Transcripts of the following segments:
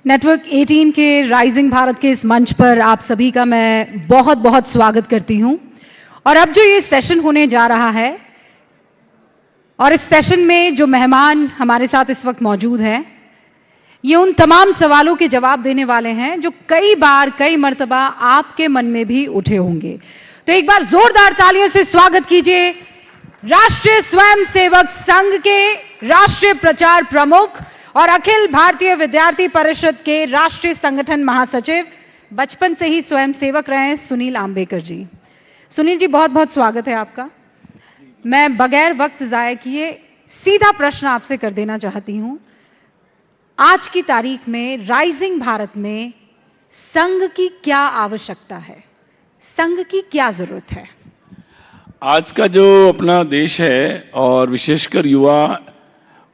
Network 18 के rising Bharat के इस मंच पर आप सभी का मैं बहुत बहुत स्वागत करती हूं। और अब जो ये सेशन होने जा रहा है और इस सेशन में जो मेहमान हमारे साथ इस वक्त मौजूद हैं, ये उन तमाम सवालों के जवाब देने वाले हैं जो कई बार कई मर्तबा आपके मन में भी उठे होंगे। तो एक बार जोरदार तालियों से स्वागत कीजिए राष्ट्रीय स्वयंसेवक संघ के राष्ट्रीय प्रचार प्रमुख और अखिल भारतीय विद्यार्थी परिषद के राष्ट्रीय संगठन महासचिव, बचपन से ही स्वयंसेवक रहे हैं, सुनील आंबेकर जी। सुनील जी, बहुत बहुत स्वागत है आपका। मैं बगैर वक्त जाया किए सीधा प्रश्न आपसे कर देना चाहती हूं। आज की तारीख में राइजिंग भारत में संघ की क्या आवश्यकता है, संघ की क्या जरूरत है? आज का जो अपना देश है और विशेषकर युवा,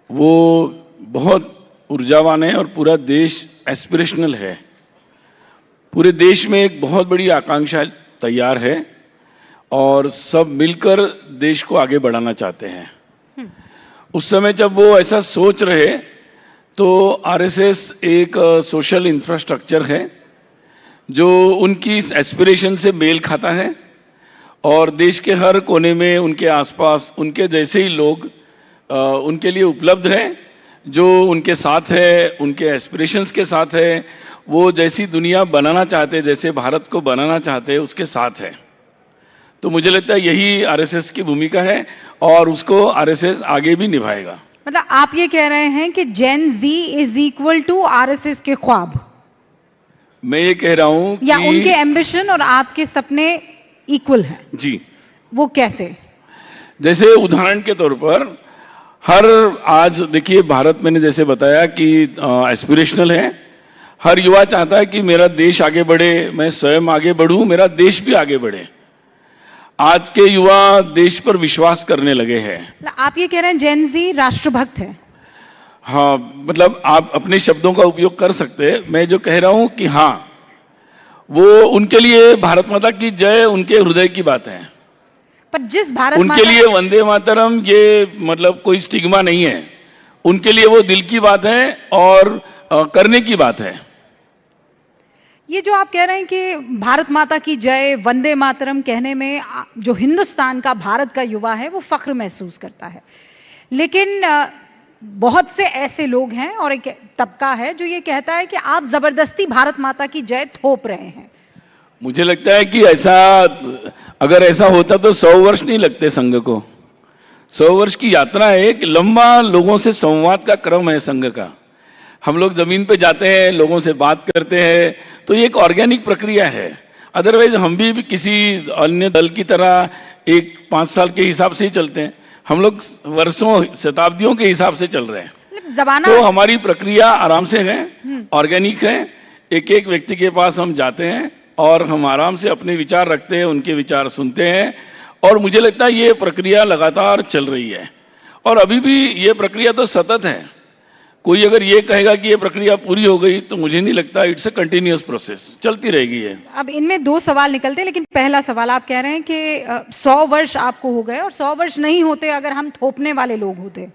वो बहुत ऊर्जावान है और पूरा देश एस्पिरेशनल है। पूरे देश में एक बहुत बड़ी आकांक्षा तैयार है और सब मिलकर देश को आगे बढ़ाना चाहते हैं। उस समय जब वो ऐसा सोच रहे तो आरएसएस एक सोशल इंफ्रास्ट्रक्चर है जो उनकी एस्पिरेशन से मेल खाता है और देश के हर कोने में उनके आसपास उनके जैसे ही लोग उनके लिए उपलब्ध हैं, जो उनके साथ है, उनके एस्पिरेशंस के साथ है, वो जैसी दुनिया बनाना चाहते हैं, जैसे भारत को बनाना चाहते हैं, उसके साथ है। तो मुझे लगता है यही आरएसएस की भूमिका है और उसको आरएसएस आगे भी निभाएगा। मतलब आप ये कह रहे हैं कि जेन जी इज इक्वल टू आरएसएस के ख्वाब? मैं ये कह रहा हूं या उनके एम्बिशन और आपके सपने इक्वल हैं? जी। वो कैसे? जैसे उदाहरण के तौर पर आज देखिए, भारत मैंने जैसे बताया कि एस्पिरेशनल है। हर युवा चाहता है कि मेरा देश आगे बढ़े, मैं स्वयं आगे बढ़ूं, मेरा देश भी आगे बढ़े। आज के युवा देश पर विश्वास करने लगे हैं। आप ये कह रहे हैं जेन जी राष्ट्रभक्त है? हाँ, मतलब आप अपने शब्दों का उपयोग कर सकते हैं। मैं जो कह रहा हूं कि हाँ, वो उनके लिए भारत माता की जय उनके हृदय की बात है। पर जिस भारत उनके लिए वंदे मातरम ये मतलब कोई स्टिग्मा नहीं है, उनके लिए वो दिल की बात है और करने की बात है। ये जो आप कह रहे हैं कि भारत माता की जय, वंदे मातरम कहने में जो हिंदुस्तान का, भारत का युवा है वो फख्र महसूस करता है, लेकिन बहुत से ऐसे लोग हैं और एक तबका है जो ये कहता है कि आप जबरदस्ती भारत माता की जय थोप रहे हैं। मुझे लगता है कि अगर ऐसा होता तो 100 वर्ष नहीं लगते संघ को। 100 वर्ष की यात्रा है, एक लंबा लोगों से संवाद का क्रम है संघ का। हम लोग जमीन पे जाते हैं, लोगों से बात करते हैं, तो ये एक ऑर्गेनिक प्रक्रिया है। अदरवाइज हम भी किसी अन्य दल की तरह 5 साल के हिसाब से ही चलते हैं। हम लोग वर्षों, शताब्दियों के हिसाब से चल रहे हैं। तो हमारी प्रक्रिया आराम से है, ऑर्गेनिक है। एक एक व्यक्ति के पास हम जाते हैं और हम आराम से अपने विचार रखते हैं, उनके विचार सुनते हैं और मुझे लगता है ये प्रक्रिया लगातार चल रही है और अभी भी ये प्रक्रिया तो सतत है। कोई अगर ये कहेगा कि ये प्रक्रिया पूरी हो गई तो मुझे नहीं लगता। इट्स अ कंटिन्यूअस प्रोसेस, चलती रहेगी ये। अब इनमें 2 सवाल निकलते हैं, लेकिन पहला सवाल, आप कह रहे हैं कि 100 वर्ष आपको हो गए और 100 वर्ष नहीं होते अगर हम थोपने वाले लोग होते।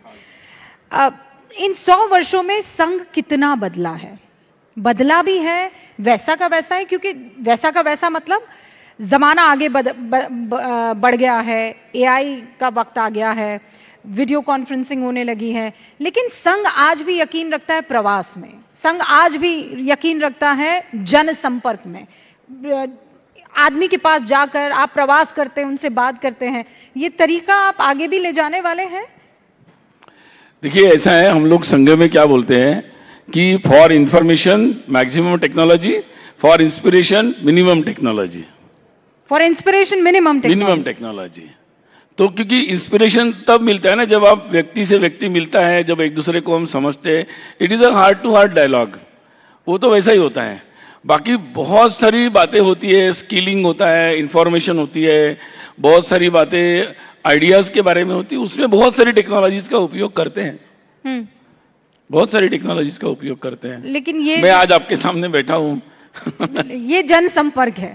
इन 100 वर्षों में संघ कितना बदला है? बदला भी है, वैसा का वैसा है, क्योंकि वैसा का वैसा मतलब जमाना आगे बढ़ गया है, एआई का वक्त आ गया है, वीडियो कॉन्फ्रेंसिंग होने लगी है, लेकिन संघ आज भी यकीन रखता है प्रवास में, संघ आज भी यकीन रखता है जनसंपर्क में। आदमी के पास जाकर आप प्रवास करते हैं, उनसे बात करते हैं। ये तरीका आप आगे भी ले जाने वाले हैं? देखिए, ऐसा है, हम लोग संघ में क्या बोलते हैं कि for information maximum technology, for inspiration minimum technology. For inspiration minimum technology. तो क्योंकि इंस्पिरेशन तब मिलता है ना जब आप व्यक्ति से व्यक्ति मिलता है, जब एक दूसरे को हम समझते हैं। It is a heart to heart dialogue, वो तो वैसा ही होता है। बाकी बहुत सारी बातें होती है, स्किलिंग होता है, इंफॉर्मेशन होती है, बहुत सारी बातें आइडियाज के बारे में होती है, उसमें बहुत सारी टेक्नोलॉजीज का उपयोग करते हैं। बहुत सारी टेक्नोलॉजीज का उपयोग करते हैं, लेकिन ये मैं आज आपके सामने बैठा हूं ये जनसंपर्क है।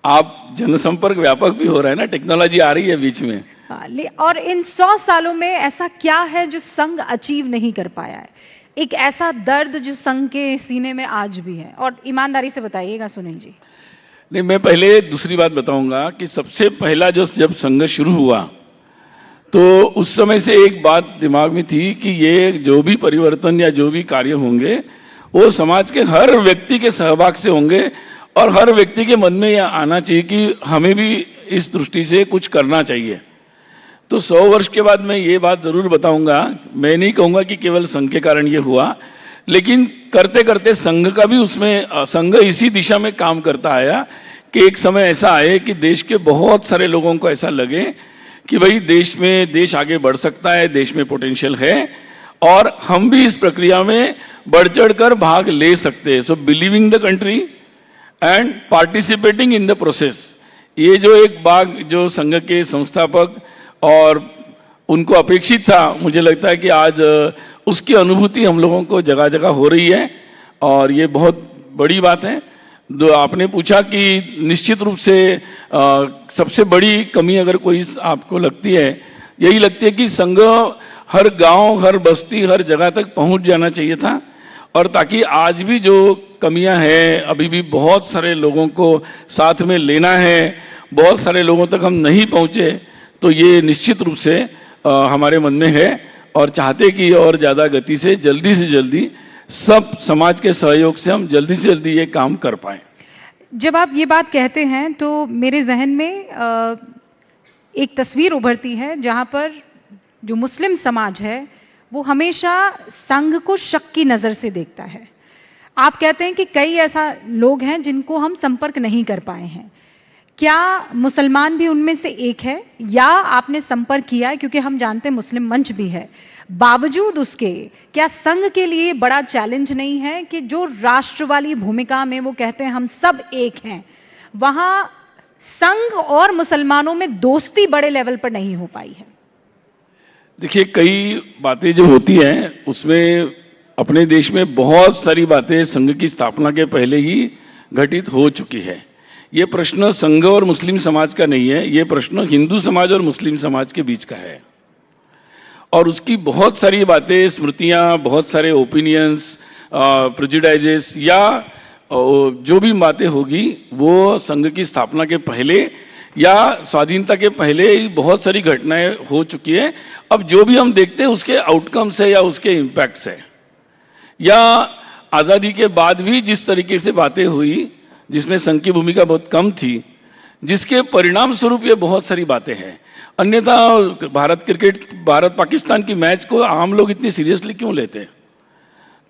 आप जनसंपर्क व्यापक भी हो रहा है ना, टेक्नोलॉजी आ रही है बीच में। और इन 100 सालों में ऐसा क्या है जो संघ अचीव नहीं कर पाया है? एक ऐसा दर्द जो संघ के सीने में आज भी है, और ईमानदारी से बताइएगा सुनील जी। नहीं, मैं पहले दूसरी बात बताऊंगा कि सबसे पहला जब संघ शुरू हुआ तो उस समय से एक बात दिमाग में थी कि ये जो भी परिवर्तन या जो भी कार्य होंगे वो समाज के हर व्यक्ति के सहभाग से होंगे और हर व्यक्ति के मन में यह आना चाहिए कि हमें भी इस दृष्टि से कुछ करना चाहिए। तो 100 वर्ष के बाद मैं ये बात जरूर बताऊंगा, मैं नहीं कहूंगा कि केवल संघ के कारण ये हुआ, लेकिन करते करते संघ का भी उसमें संघ इसी दिशा में काम करता आया कि एक समय ऐसा आए कि देश के बहुत सारे लोगों को ऐसा लगे कि भाई देश आगे बढ़ सकता है, देश में पोटेंशियल है और हम भी इस प्रक्रिया में बढ़ चढ़कर भाग ले सकते हैं। So believing the country and participating in the process, ये जो एक बाग जो संघ के संस्थापक और उनको अपेक्षित था, मुझे लगता है कि आज उसकी अनुभूति हम लोगों को जगह जगह हो रही है और ये बहुत बड़ी बात है। आपने पूछा कि निश्चित रूप से सबसे बड़ी कमी अगर कोई आपको लगती है, यही लगती है कि संघ हर गांव, हर बस्ती, हर जगह तक पहुंच जाना चाहिए था, और ताकि आज भी जो कमियां हैं, अभी भी बहुत सारे लोगों को साथ में लेना है, बहुत सारे लोगों तक हम नहीं पहुंचे, तो ये निश्चित रूप से हमारे मन में है और चाहते कि और ज्यादा गति से जल्दी सब समाज के सहयोग से हम जल्दी से जल्दी ये काम कर पाए। जब आप ये बात कहते हैं तो मेरे जहन में एक तस्वीर उभरती है जहां पर जो मुस्लिम समाज है वो हमेशा संघ को शक की नजर से देखता है। आप कहते हैं कि कई ऐसा लोग हैं जिनको हम संपर्क नहीं कर पाए हैं, क्या मुसलमान भी उनमें से एक है या आपने संपर्क किया है? क्योंकि हम जानते हैं मुस्लिम मंच भी है, बावजूद उसके क्या संघ के लिए बड़ा चैलेंज नहीं है कि जो राष्ट्र वाली भूमिका में वो कहते हैं हम सब एक हैं, वहां संघ और मुसलमानों में दोस्ती बड़े लेवल पर नहीं हो पाई है? देखिए, कई बातें जो होती हैं उसमें अपने देश में बहुत सारी बातें संघ की स्थापना के पहले ही घटित हो चुकी है। ये प्रश्न संघ और मुस्लिम समाज का नहीं है, ये प्रश्न हिंदू समाज और मुस्लिम समाज के बीच का है और उसकी बहुत सारी बातें, स्मृतियां, बहुत सारे ओपिनियंस, प्रेजुडाइजेस या जो भी बातें होगी वो संघ की स्थापना के पहले या स्वाधीनता के पहले ही बहुत सारी घटनाएं हो चुकी है। अब जो भी हम देखते हैं उसके आउटकम्स है या उसके इम्पैक्ट्स है, या आजादी के बाद भी जिस तरीके से बातें हुई जिसमें संघ की भूमिका बहुत कम थी, जिसके परिणाम स्वरूप ये बहुत सारी बातें हैं। अन्यथा भारत पाकिस्तान की मैच को आम लोग इतनी सीरियसली क्यों लेते हैं?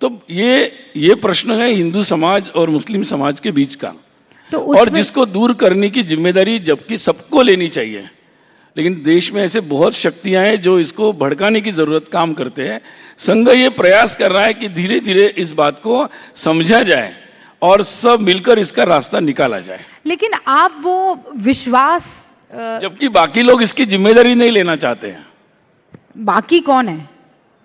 तो ये प्रश्न है हिंदू समाज और मुस्लिम समाज के बीच का, तो और जिसको दूर करने की जिम्मेदारी जबकि सबको लेनी चाहिए, लेकिन देश में ऐसे बहुत शक्तियां हैं जो इसको भड़काने की जरूरत काम करते हैं। संघ ये प्रयास कर रहा है कि धीरे धीरे इस बात को समझा जाए और सब मिलकर इसका रास्ता निकाला जाए। लेकिन आप वो विश्वास, जबकि बाकी लोग इसकी जिम्मेदारी नहीं लेना चाहते हैं। बाकी कौन है?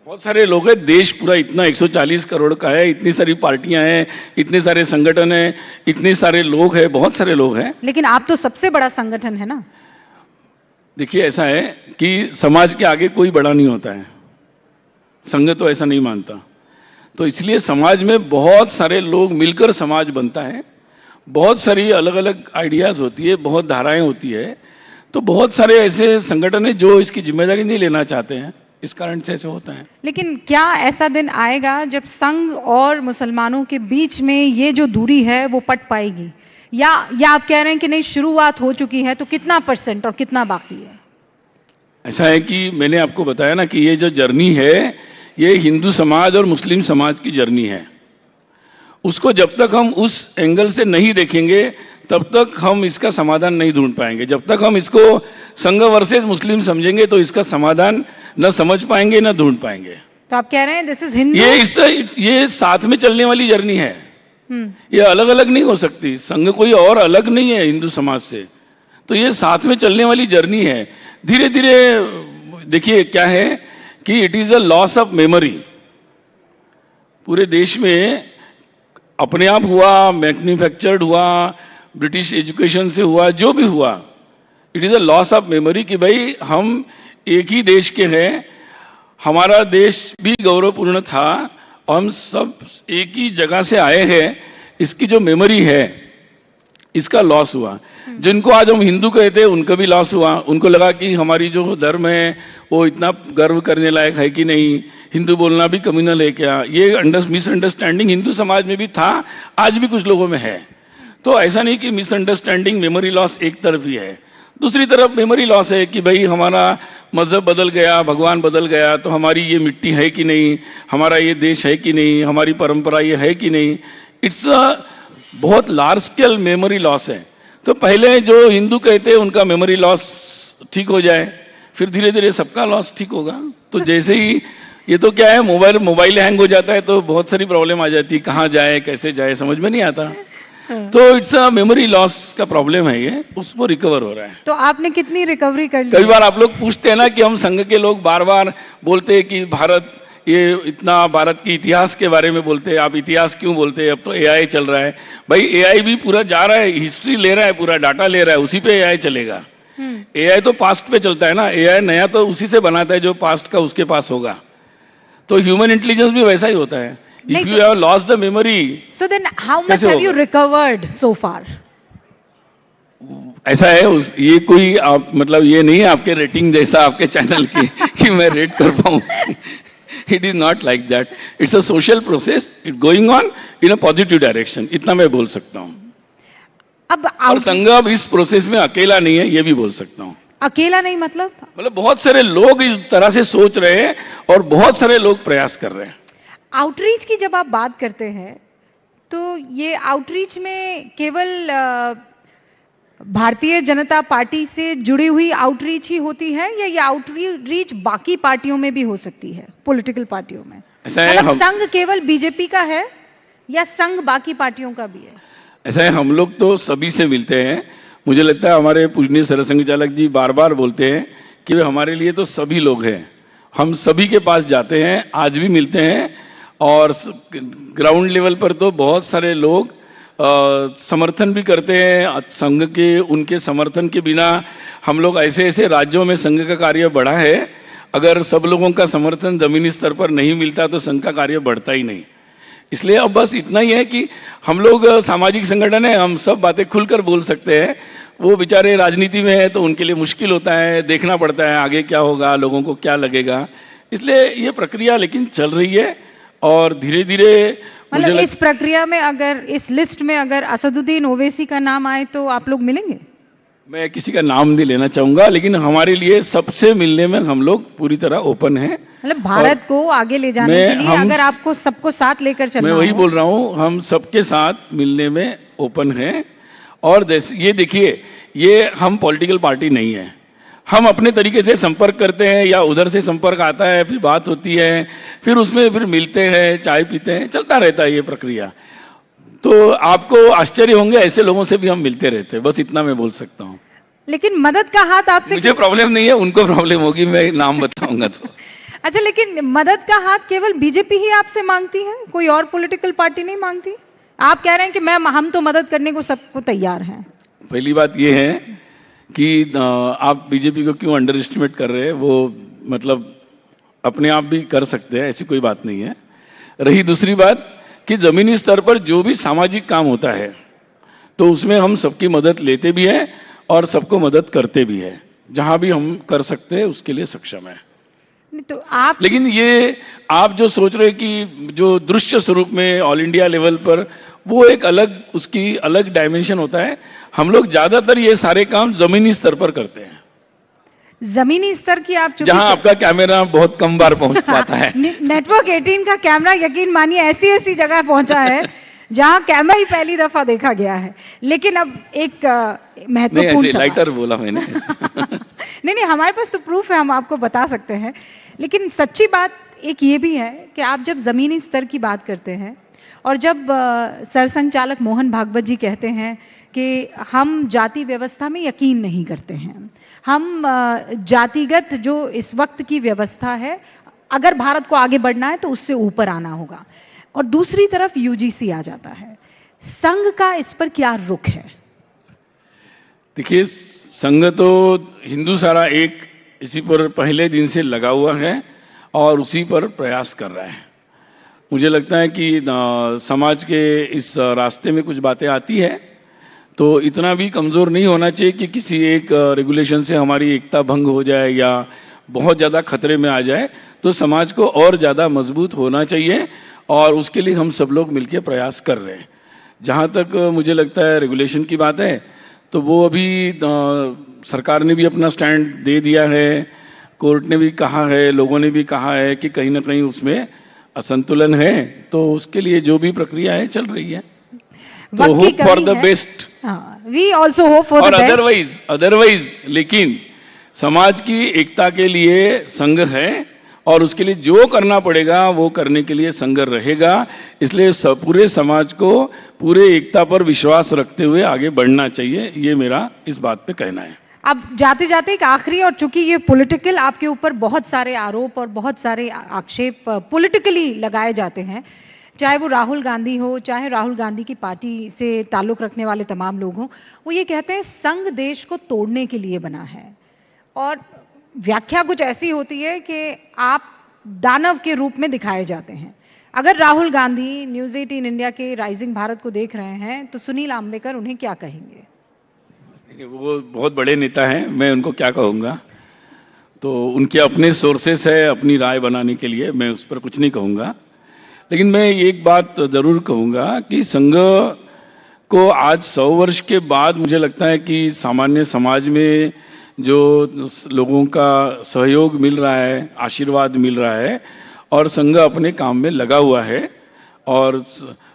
बहुत सारे लोग हैं, देश पूरा इतना 140 करोड़ का है, इतनी सारी पार्टियां हैं, इतने सारे संगठन हैं, इतने सारे लोग हैं, बहुत सारे लोग हैं। लेकिन आप तो सबसे बड़ा संगठन है ना। देखिए, ऐसा है कि समाज के आगे कोई बड़ा नहीं होता है, संघ तो ऐसा नहीं मानता। तो इसलिए समाज में बहुत सारे लोग मिलकर समाज बनता है, बहुत सारी अलग अलग आइडियाज होती है, बहुत धाराएं होती है, तो बहुत सारे ऐसे संगठन हैं जो इसकी जिम्मेदारी नहीं लेना चाहते हैं, इस कारण से ऐसे होता है। लेकिन क्या ऐसा दिन आएगा जब संघ और मुसलमानों के बीच में ये जो दूरी है वो पट पाएगी, या आप कह रहे हैं कि नहीं शुरुआत हो चुकी है, तो कितना % और कितना बाकी है? ऐसा है कि मैंने आपको बताया ना कि ये जो जर्नी है ये हिंदू समाज और मुस्लिम समाज की जर्नी है। उसको जब तक हम उस एंगल से नहीं देखेंगे तब तक हम इसका समाधान नहीं ढूंढ पाएंगे। जब तक हम इसको संघ वर्सेस मुस्लिम समझेंगे तो इसका समाधान न समझ पाएंगे न ढूंढ पाएंगे। तो आप कह रहे हैं दिस इज हिंदू, ये साथ में चलने वाली जर्नी है, ये अलग अलग नहीं हो सकती। संघ कोई और अलग नहीं है हिंदू समाज से, तो ये साथ में चलने वाली जर्नी है। धीरे धीरे देखिए क्या है कि it is a loss of memory. पूरे देश में अपने आप हुआ, मैन्युफैक्चर्ड हुआ, ब्रिटिश एजुकेशन से हुआ, जो भी हुआ, it is a loss of memory कि भाई हम एक ही देश के हैं, हमारा देश भी गौरवपूर्ण था और हम सब एक ही जगह से आए हैं, इसकी जो मेमोरी है इसका लॉस हुआ। जिनको आज हम हिंदू कहते हैं उनका भी लॉस हुआ। उनको लगा कि हमारी जो धर्म है वो इतना गर्व करने लायक है कि नहीं, हिंदू बोलना भी कम्युनल है क्या, ये मिसअंडरस्टैंडिंग हिंदू समाज में भी था, आज भी कुछ लोगों में है। तो ऐसा नहीं कि मिसअंडरस्टैंडिंग मेमोरी लॉस एक तरफ ही है, दूसरी तरफ मेमोरी लॉस है कि भाई हमारा मजहब बदल गया, भगवान बदल गया, तो हमारी ये मिट्टी है कि नहीं, हमारा ये देश है कि नहीं, हमारी परंपरा ये है कि नहीं। इट्स अ बहुत लार्ज स्केल मेमोरी लॉस है। तो पहले जो हिंदू कहते हैं उनका मेमोरी लॉस ठीक हो जाए, फिर धीरे धीरे सबका लॉस ठीक होगा। तो जैसे ही ये तो क्या है, मोबाइल हैंग हो जाता है तो बहुत सारी प्रॉब्लम आ जाती है, कहाँ जाए कैसे जाए समझ में नहीं आता। तो इट्स अ मेमोरी लॉस का प्रॉब्लम है, ये उसको रिकवर हो रहा है। तो आपने कितनी रिकवरी कर ली? कई बार आप लोग पूछते हैं ना कि हम संघ के लोग बार बार बोलते हैं कि भारत, ये इतना भारत के इतिहास के बारे में बोलते हैं, आप इतिहास क्यों बोलते हैं, अब तो एआई चल रहा है। भाई एआई भी पूरा जा रहा है, हिस्ट्री ले रहा है, पूरा डाटा ले रहा है, उसी पे एआई चलेगा। एआई तो पास्ट पे चलता है ना, एआई नया तो उसी से बनाता है जो पास्ट का उसके पास होगा। तो ह्यूमन इंटेलिजेंस भी वैसा ही होता है। If you have lost the memory, so then how much have you recovered so far? ऐसा है ये कोई आप मतलब ये नहीं है आपके रेटिंग जैसा आपके चैनल की कि मैं रेट कर पाऊं। It is not like that, it's a social process, it going on in a positive direction, इतना मैं बोल सकता हूं। अब और संघ अब इस प्रोसेस में अकेला नहीं है, ये भी बोल सकता हूं। अकेला नहीं मतलब बहुत सारे लोग इस तरह से सोच रहे हैं और बहुत सारे लोग प्रयास कर रहे हैं। आउटरीच की जब आप बात करते हैं तो ये आउटरीच में केवल भारतीय जनता पार्टी से जुड़ी हुई आउटरीच ही होती है या ये आउटरीच बाकी पार्टियों में भी हो सकती है, पॉलिटिकल पार्टियों में? मतलब संघ केवल बीजेपी का है या संघ बाकी पार्टियों का भी है? ऐसा है, हम लोग तो सभी से मिलते हैं। मुझे लगता है हमारे पूजनीय सरसंघ चालक जी बार बार बोलते हैं कि हमारे लिए तो सभी लोग हैं, हम सभी के पास जाते हैं, आज भी मिलते हैं। और ग्राउंड लेवल पर तो बहुत सारे लोग समर्थन भी करते हैं संघ के। उनके समर्थन के बिना हम लोग ऐसे ऐसे राज्यों में संघ का कार्य बढ़ा है, अगर सब लोगों का समर्थन जमीनी स्तर पर नहीं मिलता तो संघ का कार्य बढ़ता ही नहीं। इसलिए अब बस इतना ही है कि हम लोग सामाजिक संगठन है, हम सब बातें खुलकर बोल सकते हैं। वो बेचारे राजनीति में है तो उनके लिए मुश्किल होता है, देखना पड़ता है आगे क्या होगा, लोगों को क्या लगेगा। इसलिए ये प्रक्रिया लेकिन चल रही है और धीरे धीरे मतलब इस प्रक्रिया में अगर इस लिस्ट में अगर असदुद्दीन ओवैसी का नाम आए तो आप लोग मिलेंगे? मैं किसी का नाम नहीं लेना चाहूंगा, लेकिन हमारे लिए सबसे मिलने में हम लोग पूरी तरह ओपन हैं। मतलब भारत को आगे ले जाने के लिए अगर आपको सबको साथ लेकर चलना, मैं वही बोल रहा हूं, हम सबके साथ मिलने में ओपन हैं। और जैसे ये देखिए, ये हम पॉलिटिकल पार्टी नहीं है, हम अपने तरीके से संपर्क करते हैं या उधर से संपर्क आता है, फिर बात होती है, फिर उसमें फिर मिलते हैं, चाय पीते हैं, चलता रहता है ये प्रक्रिया। तो आपको आश्चर्य होंगे, ऐसे लोगों से भी हम मिलते रहते हैं, बस इतना मैं बोल सकता हूं। लेकिन मदद का हाथ आपसे, मुझे प्रॉब्लम नहीं है, उनको प्रॉब्लम होगी, मैं नाम बताऊंगा तो। अच्छा, लेकिन मदद का हाथ केवल बीजेपी ही आपसे मांगती है, कोई और पॉलिटिकल पार्टी नहीं मांगती? आप कह रहे हैं कि मैम हम तो मदद करने को सबको तैयार हैं। पहली बात यह है कि आप बीजेपी को क्यों अंडर एस्टिमेट कर रहे हैं, वो मतलब अपने आप भी कर सकते हैं, ऐसी कोई बात नहीं है। रही दूसरी बात कि जमीनी स्तर पर जो भी सामाजिक काम होता है तो उसमें हम सबकी मदद लेते भी हैं और सबको मदद करते भी हैं, जहां भी हम कर सकते हैं उसके लिए सक्षम है। तो आप, लेकिन ये आप जो सोच रहे हैं कि जो दृश्य स्वरूप में ऑल इंडिया लेवल पर, वो एक अलग, उसकी अलग डायमेंशन होता है। हम लोग ज्यादातर ये सारे काम जमीनी स्तर पर करते हैं। जमीनी स्तर की आप जहां आपका कैमरा बहुत कम बार पहुंच पाता है। नेटवर्क 18 का कैमरा यकीन मानिए ऐसी ऐसी जगह पहुंचा है जहां कैमरा ही पहली दफा देखा गया है। लेकिन अब एक महत्वपूर्ण लाइटर बोला मैंने। नहीं, हमारे पास तो प्रूफ है, हम आपको बता सकते हैं। लेकिन सच्ची बात एक ये भी है कि आप जब जमीनी स्तर की बात करते हैं और जब सरसंघचालक मोहन भागवत जी कहते हैं कि हम जाति व्यवस्था में यकीन नहीं करते हैं, हम जातिगत जो इस वक्त की व्यवस्था है, अगर भारत को आगे बढ़ना है तो उससे ऊपर आना होगा, और दूसरी तरफ यूजीसी आ जाता है। संघ का इस पर क्या रुख है? देखिए, संघ तो हिंदू सारा एक इसी पर पहले दिन से लगा हुआ है और उसी पर प्रयास कर रहा है। मुझे लगता है कि समाज के इस रास्ते में कुछ बातें आती है तो इतना भी कमजोर नहीं होना चाहिए कि किसी एक रेगुलेशन से हमारी एकता भंग हो जाए या बहुत ज्यादा खतरे में आ जाए। तो समाज को और ज्यादा मजबूत होना चाहिए और उसके लिए हम सब लोग मिलकर प्रयास कर रहे हैं। जहां तक मुझे लगता है रेगुलेशन की बात है तो वो अभी सरकार ने भी अपना स्टैंड दे दिया है, कोर्ट ने भी कहा है, लोगों ने भी कहा है कि कहीं ना कहीं उसमें असंतुलन है, तो उसके लिए जो भी प्रक्रिया है चल रही है। तो hope for the best. We also hope for the best. Otherwise लेकिन समाज की एकता के लिए संघ है और उसके लिए जो करना पड़ेगा वो करने के लिए संघ रहेगा। इसलिए पूरे समाज को पूरे एकता पर विश्वास रखते हुए आगे बढ़ना चाहिए, ये मेरा इस बात पे कहना है। अब जाते जाते एक आखिरी, और चूंकि ये पॉलिटिकल, आपके ऊपर बहुत सारे आरोप और बहुत सारे आक्षेप पॉलिटिकली लगाए जाते हैं, चाहे वो राहुल गांधी हो, चाहे राहुल गांधी की पार्टी से ताल्लुक रखने वाले तमाम लोग हों, वो ये कहते हैं संघ देश को तोड़ने के लिए बना है। और व्याख्या कुछ ऐसी होती है कि आप दानव के रूप में दिखाए जाते हैं। अगर राहुल गांधी न्यूज़ 18 इंडिया के राइजिंग भारत को देख रहे हैं तो सुनील आंबेकर उन्हें क्या कहेंगे? वो बहुत बड़े नेता हैं, मैं उनको क्या कहूंगा। तो उनके अपने सोर्सेस है अपनी राय बनाने के लिए, मैं उस पर कुछ नहीं कहूंगा। लेकिन मैं एक बात जरूर कहूंगा कि संघ को आज 100 वर्ष के बाद मुझे लगता है कि सामान्य समाज में जो लोगों का सहयोग मिल रहा है, आशीर्वाद मिल रहा है और संघ अपने काम में लगा हुआ है। और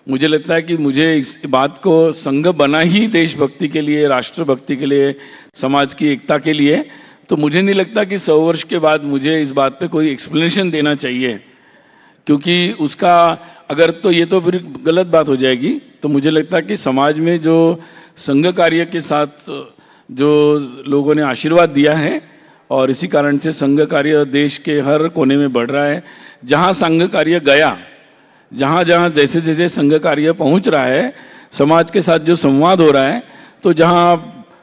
मुझे लगता है कि मुझे इस बात को संघ बना ही देशभक्ति के लिए, राष्ट्रभक्ति के लिए, समाज की एकता के लिए। तो मुझे नहीं लगता कि 100 वर्ष के बाद मुझे इस बात पे कोई एक्सप्लेनेशन देना चाहिए, क्योंकि उसका अगर तो ये तो फिर गलत बात हो जाएगी। तो मुझे लगता है कि समाज में जो संघ कार्य के साथ जो लोगों ने आशीर्वाद दिया है और इसी कारण से संघ कार्य देश के हर कोने में बढ़ रहा है। जहां संघ कार्य गया, जहां जहां जैसे जैसे संघ कार्य पहुंच रहा है, समाज के साथ जो संवाद हो रहा है, तो जहां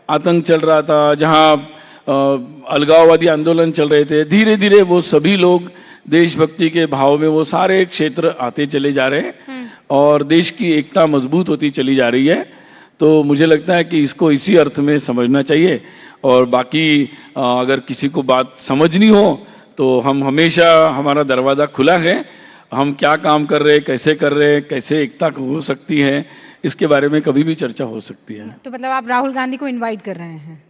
आतंक चल रहा था, जहां अलगाववादी आंदोलन चल रहे थे, धीरे धीरे वो सभी लोग देशभक्ति के भाव में वो सारे क्षेत्र आते चले जा रहे हैं और देश की एकता मजबूत होती चली जा रही है। तो मुझे लगता है कि इसको इसी अर्थ में समझना चाहिए। और बाकी अगर किसी को बात समझनी हो तो हम हमेशा, हमारा दरवाजा खुला है। हम क्या काम कर रहे हैं, कैसे कर रहे हैं, कैसे एकता हो सकती है, इसके बारे में कभी भी चर्चा हो सकती है। तो मतलब आप राहुल गांधी को इनवाइट कर रहे हैं?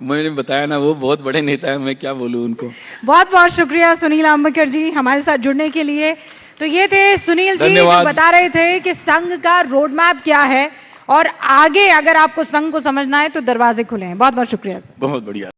मैंने बताया ना, वो बहुत बड़े नेता है, मैं क्या बोलूं उनको। बहुत बहुत शुक्रिया सुनील आंबेकर जी हमारे साथ जुड़ने के लिए। तो ये थे सुनील जी जो बता रहे थे कि संघ का रोड मैप क्या है और आगे अगर आपको संघ को समझना है तो दरवाजे खुले हैं। बहुत बहुत शुक्रिया। बहुत बढ़िया।